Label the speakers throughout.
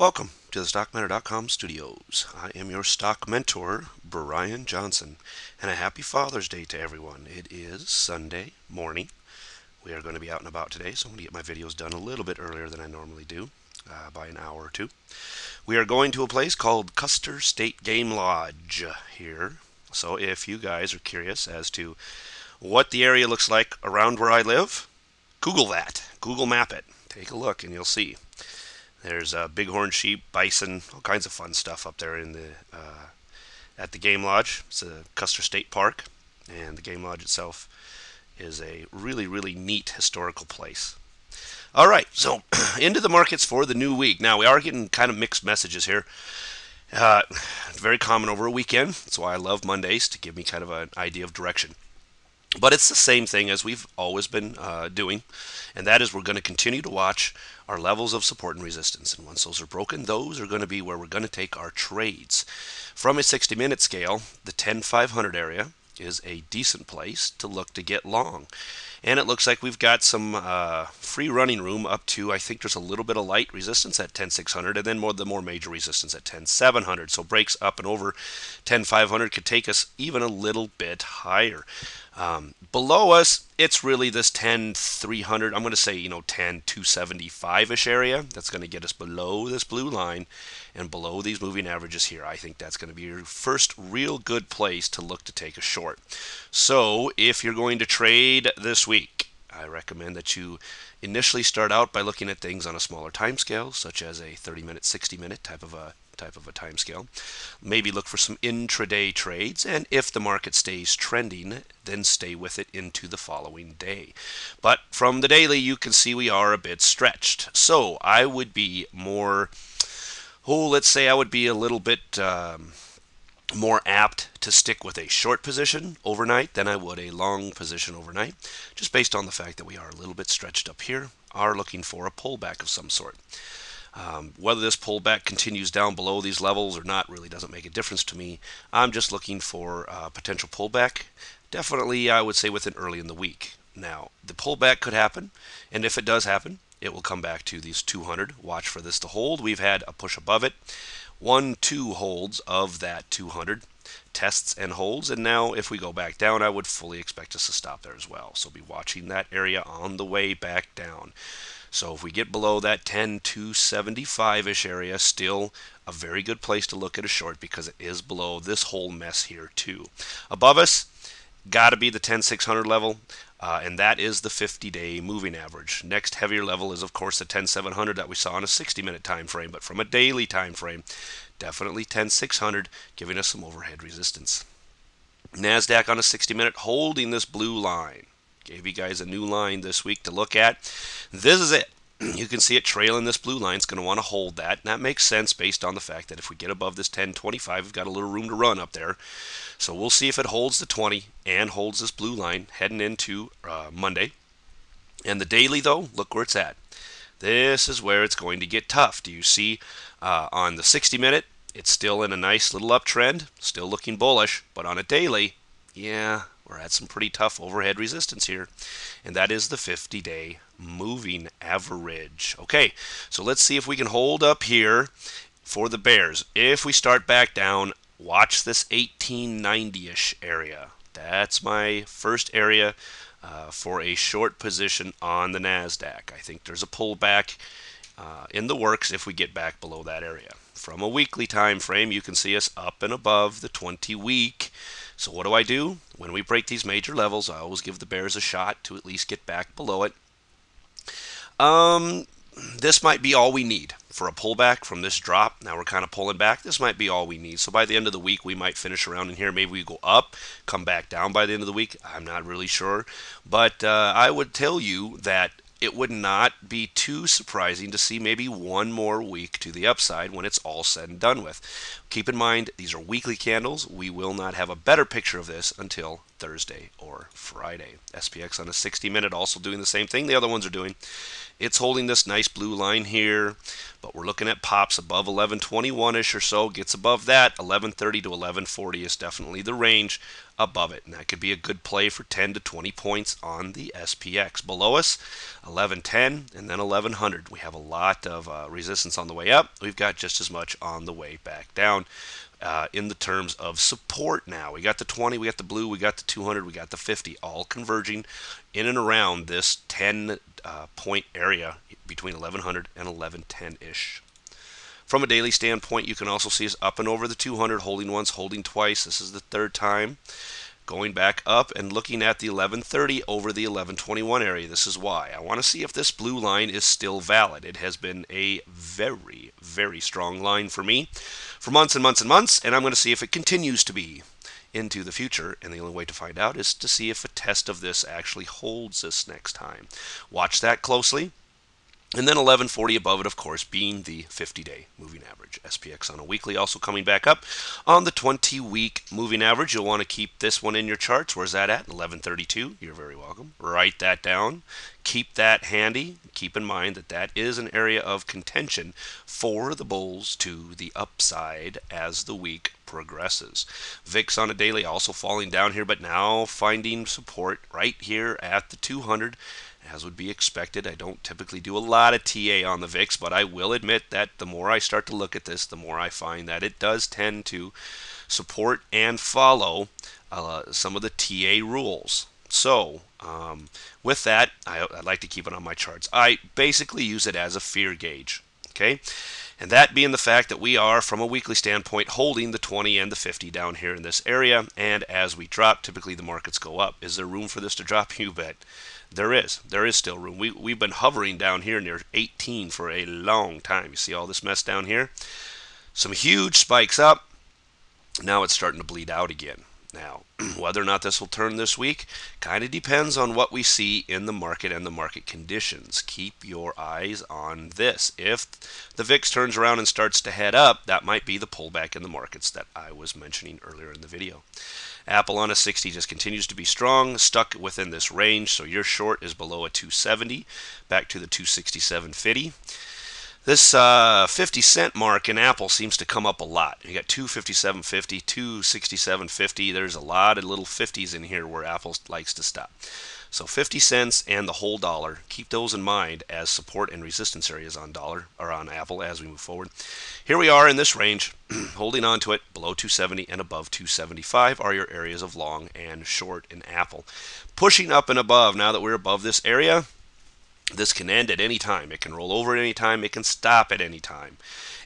Speaker 1: Welcome to the StockMentor.com studios. I am your stock mentor, Brian Johnson, and a happy Father's Day to everyone. It is Sunday morning. We are going to be out and about today, so I'm going to get my videos done a little bit earlier than I normally do, by an hour or two. We are going to a place called Custer State Game Lodge here. So if you guys are curious as to what the area looks like around where I live, Google that. Google map it. Take a look and you'll see. There's bighorn sheep, bison, all kinds of fun stuff up there in the at the game lodge. It's a Custer State Park, and the game lodge itself is a really, really neat historical place. All right, so into the markets for the new week. Now we are getting kind of mixed messages here. It's very common over a weekend. That's why I love Mondays, to give me kind of an idea of direction. But it's the same thing as we've always been doing, and that is we're going to continue to watch our levels of support and resistance. And once those are broken, those are going to be where we're going to take our trades. From a 60-minute scale, the 10-500 area is a decent place to look to get long. And it looks like we've got some free running room up to, I think there's a little bit of light resistance at 10-600, and then the more major resistance at 10-700. So breaks up and over 10-500 could take us even a little bit higher. Below us, it's really this 10-300, I'm going to say, 10-275-ish area. That's going to get us below this blue line and below these moving averages here. I think that's going to be your first real good place to look to take a short. So if you're going to trade this week, I recommend that you initially start out by looking at things on a smaller time scale, such as a 30-minute, 60-minute type of a time scale. Maybe look for some intraday trades, and if the market stays trending, then stay with it into the following day. But from the daily, you can see we are a bit stretched. So I would be more, let's say I would be a little bit more apt to stick with a short position overnight than I would a long position overnight, just based on the fact that we are a little bit stretched up here, are looking for a pullback of some sort. Whether this pullback continues down below these levels or not really doesn't make a difference to me. I'm just looking for a potential pullback. Definitely, I would say within early in the week. Now, the pullback could happen, and if it does happen, it will come back to these 200. Watch for this to hold. We've had a push above it. 1-2 holds of that 200. Tests and holds, and now if we go back down, I would fully expect us to stop there as well. So be watching that area on the way back down. So if we get below that 10-275-ish area, still a very good place to look at a short because it is below this whole mess here too. Above us, got to be the 10-600 level, and that is the 50-day moving average. Next heavier level is, of course, the 10-700 that we saw on a 60-minute time frame, but from a daily time frame, definitely 10-600, giving us some overhead resistance. NASDAQ on a 60-minute holding this blue line. Gave you guys a new line this week to look at. This is it. You can see it trailing this blue line. It's going to want to hold that. And that makes sense based on the fact that if we get above this 10.25, we've got a little room to run up there. So we'll see if it holds the 20 and holds this blue line heading into Monday. And the daily, though, look where it's at. This is where it's going to get tough. Do you see on the 60-minute, it's still in a nice little uptrend, still looking bullish. But on a daily, yeah, we're at some pretty tough overhead resistance here, and that is the 50-day moving average. Okay, so let's see if we can hold up here for the bears. If we start back down, watch this 1890-ish area. That's my first area for a short position on the NASDAQ. I think there's a pullback in the works if we get back below that area. From a weekly time frame, you can see us up and above the 20-week. So what do? When we break these major levels, I always give the bears a shot to at least get back below it. This might be all we need for a pullback from this drop. Now we're kind of pulling back. This might be all we need. So by the end of the week, we might finish around in here. Maybe we go up, come back down by the end of the week. I'm not really sure. But I would tell you that it would not be too surprising to see maybe one more week to the upside when it's all said and done with. Keep in mind, these are weekly candles. We will not have a better picture of this until Thursday or Friday. SPX on a 60-minute also doing the same thing the other ones are doing. It's holding this nice blue line here, but we're looking at pops above 1121-ish or so. Gets above that, 1130 to 1140 is definitely the range above it, and that could be a good play for 10 to 20 points on the SPX. Below us, 1110 and then 1100. We have a lot of resistance on the way up. We've got just as much on the way back down. In the terms of support now, we got the 20, we got the blue, we got the 200, we got the 50, all converging in and around this 10 point area between 1100 and 1110-ish. From a daily standpoint, you can also see us up and over the 200, holding once, holding twice. This is the third time. Going back up and looking at the 1130 over the 1121 area. This is why. I want to see if this blue line is still valid. It has been a very, very strong line for me for months and months and months, and I'm going to see if it continues to be into the future, and the only way to find out is to see if a test of this actually holds this next time. Watch that closely. And then 1140 above it, of course, being the 50-day moving average. SPX on a weekly also coming back up. On the 20-week moving average, you'll want to keep this one in your charts. Where's that at? 1132. You're very welcome. Write that down. Keep that handy. Keep in mind that that is an area of contention for the bulls to the upside as the week progresses. VIX on a daily also falling down here, but now finding support right here at the 200. As would be expected, I don't typically do a lot of TA on the VIX, but I will admit that the more I start to look at this, the more I find that it does tend to support and follow some of the TA rules. So, with that, I'd like to keep it on my charts. I basically use it as a fear gauge, okay? And that being the fact that we are, from a weekly standpoint, holding the 20 and the 50 down here in this area, and as we drop, typically the markets go up. Is there room for this to drop? You bet. There is. There is still room. We've been hovering down here near 18 for a long time. You see all this mess down here? Some huge spikes up. Now it's starting to bleed out again. Now, whether or not this will turn this week kind of depends on what we see in the market and the market conditions. Keep your eyes on this. If the VIX turns around and starts to head up, that might be the pullback in the markets that I was mentioning earlier in the video. Apple on a 60 just continues to be strong, stuck within this range, so your short is below a 270, back to the 267.50. This 50-cent mark in Apple seems to come up a lot. You got 257.50, 267.50. There's a lot of little 50s in here where Apple likes to stop. So 50 cents and the whole dollar, keep those in mind as support and resistance areas on dollar or on Apple as we move forward. Here we are in this range, holding on to it. Below 270 and above 275 are your areas of long and short in Apple. Pushing up and above, now that we're above this area, this can end at any time. It can roll over at any time. It can stop at any time.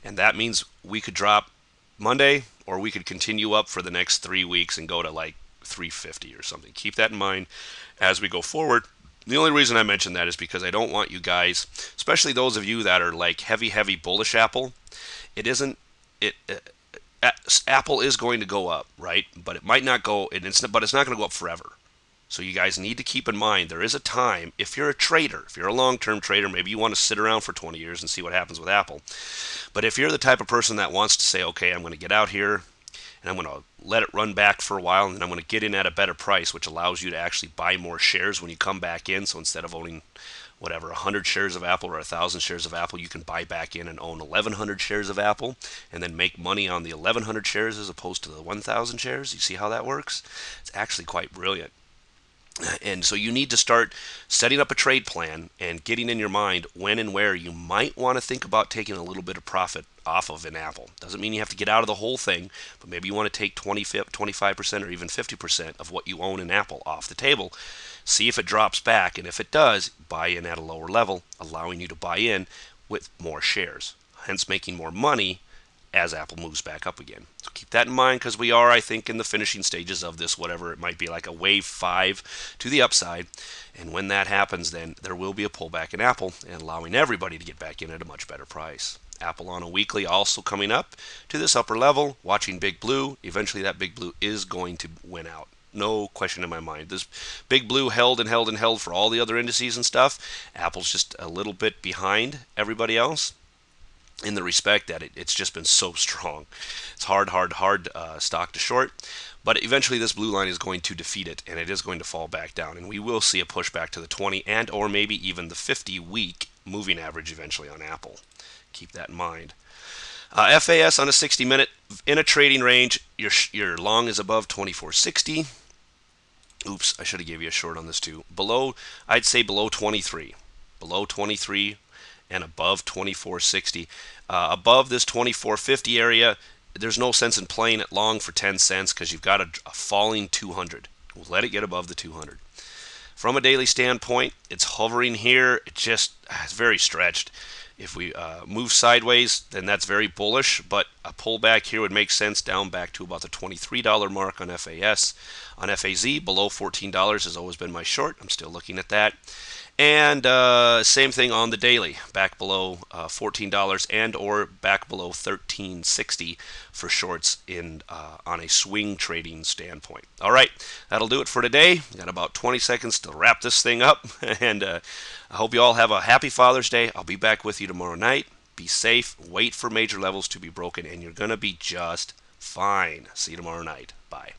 Speaker 1: And that means we could drop Monday, or we could continue up for the next 3 weeks and go to like 350 or something. Keep that in mind as we go forward. The only reason I mention that is because I don't want you guys, especially those of you that are like heavy bullish Apple, Apple is going to go up, right? But it might not go, but it's not going to go up forever. So you guys need to keep in mind there is a time, if you're a trader, if you're a long-term trader, maybe you want to sit around for 20 years and see what happens with Apple. But if you're the type of person that wants to say, okay, I'm going to get out here and I'm going to let it run back for a while, and then I'm going to get in at a better price, which allows you to actually buy more shares when you come back in. So instead of owning, whatever, 100 shares of Apple or 1,000 shares of Apple, you can buy back in and own 1,100 shares of Apple and then make money on the 1,100 shares as opposed to the 1,000 shares. You see how that works? It's actually quite brilliant. And so you need to start setting up a trade plan and getting in your mind when and where you might want to think about taking a little bit of profit off of an Apple. Doesn't mean you have to get out of the whole thing, but maybe you want to take 25% or even 50% of what you own in Apple off the table. See if it drops back, and if it does, buy in at a lower level, allowing you to buy in with more shares, hence making more money as Apple moves back up again. So keep that in mind, because we are, I think, in the finishing stages of this, whatever it might be, like a wave 5 to the upside. And when that happens, then there will be a pullback in Apple and allowing everybody to get back in at a much better price. Apple on a weekly also coming up to this upper level, watching Big Blue. Eventually that Big Blue is going to win out. No question in my mind. This Big Blue held and held and held for all the other indices and stuff. Apple's just a little bit behind everybody else. in the respect that it's just been so strong. It's hard stock to short. But eventually this blue line is going to defeat it, and it is going to fall back down. And we will see a pushback to the 20 and or maybe even the 50-week moving average eventually on Apple. Keep that in mind. FAS on a 60-minute in a trading range. Your long is above 2460. Oops, I should have gave you a short on this too. Below, I'd say below 23. Below 23 and above 2460. Above this 2450 area, there's no sense in playing it long for 10 cents because you've got a falling 200. We'll let it get above the 200. From a daily standpoint, it's hovering here. It's very stretched. If we move sideways, then that's very bullish, but a pullback here would make sense down back to about the $23 mark on FAS. On FAZ, below $14 has always been my short. I'm still looking at that. And same thing on the daily, back below $14 and or back below $13.60 for shorts in on a swing trading standpoint. All right, that'll do it for today. Got about 20 seconds to wrap this thing up, and I hope you all have a happy Father's Day. I'll be back with you tomorrow night. Be safe. Wait for major levels to be broken, and you're going to be just fine. See you tomorrow night. Bye.